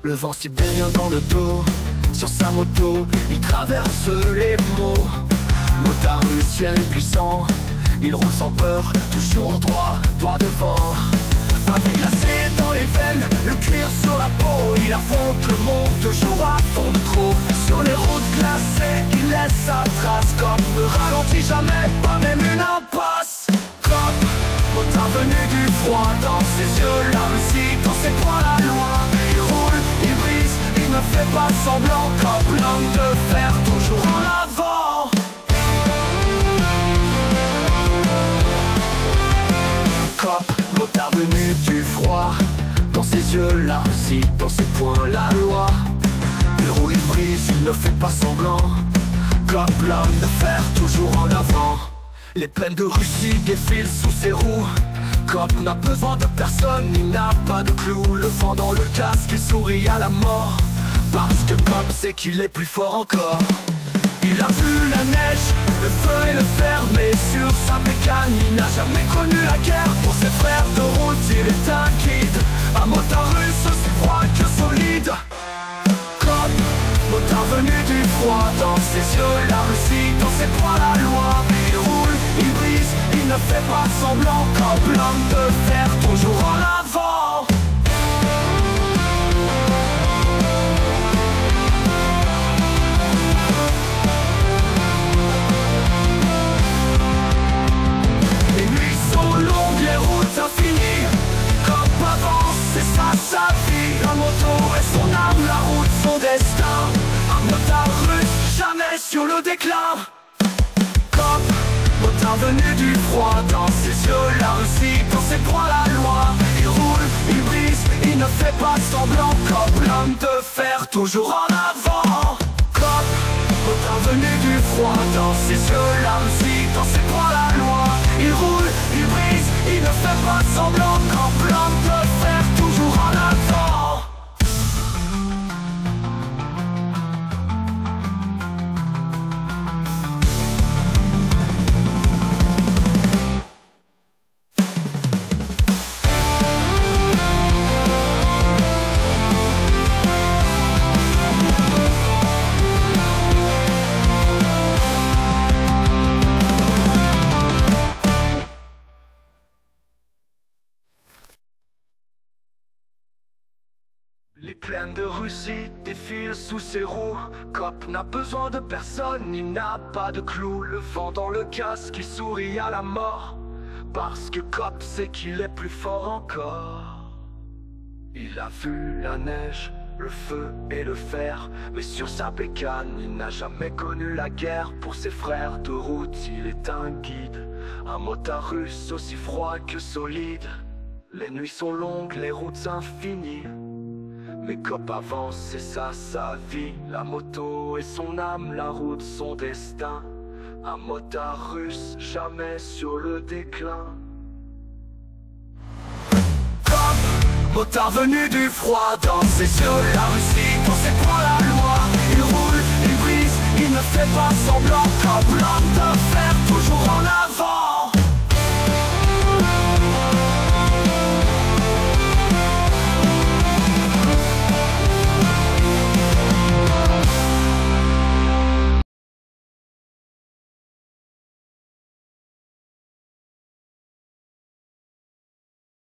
Le vent siffle bien dans le dos. Sur sa moto, il traverse les mots. Motard lucien et puissant, il roule sans peur, toujours droit, droit devant. Pavé glacé dans les veines, le cuir sur la peau. Il affronte le monde, toujours à fond de trop. Sur les routes glacées, il laisse sa trace. Comme ne ralentit jamais, pas même une impasse. Comme motard venu du froid, dans ses yeux la Russie, dans ses poings la loi. Il roule, il brise, il ne fait pas semblant. Comme l'homme de fer, toujours en avant. Cop, motard venu du froid, dans ses yeux la Russie, dans ses poings la loi. Le roue il brise, il ne fait pas semblant. Cop, l'homme de fer, toujours en avant. Les plaines de Russie défilent sous ses roues. Cop n'a besoin de personne, il n'a pas de clou. Le vent dans le casque, il sourit à la mort. Parce que Cop sait qu'il est plus fort encore. Il a vu la neige, le feu et le fer, mais sur sa bécane, il n'a jamais connu la guerre. Pour ses frères de route, il est un guide, un motard russe aussi froid que solide. Cop, motard venu du froid, dans ses yeux la Russie, dans ses poings la loi. Il roule, il brise, il ne fait pas semblant. Comme l'homme de fer, toujours en avant. Sa vie, la moto et son âme, la route, son destin. Un motard russe, jamais sur le déclin. Cop, motard venu du froid, dans ses yeux la Russie, dans ses poings la loi. Il roule, il brise, il ne fait pas semblant. Cop, l'homme de fer, toujours en avant. Cop, motard venu du froid, dans ses yeux la Russie, dans ses poings la loi. Il roule, il brise, il ne fait pas semblant. Cop, l'homme de fer, toujours en avant. Les plaines de Russie défilent sous ses roues. Cop n'a besoin de personne, il n'a pas de clou. Le vent dans le casque, il sourit à la mort. Parce que Cop sait qu'il est plus fort encore. Il a vu la neige, le feu et le fer, mais sur sa bécane, il n'a jamais connu la guerre. Pour ses frères de route, il est un guide, un motard russe aussi froid que solide. Les nuits sont longues, les routes infinies, mais Cop avance, c'est ça sa vie. La moto et son âme, la route, son destin. Un motard russe, jamais sur le déclin. Cop, motard venu du froid, dans ses yeux la Russie, dans ses poings la loi. Il roule, il brise, il ne fait pas semblant. Cop, l'homme de fer, toujours en avant.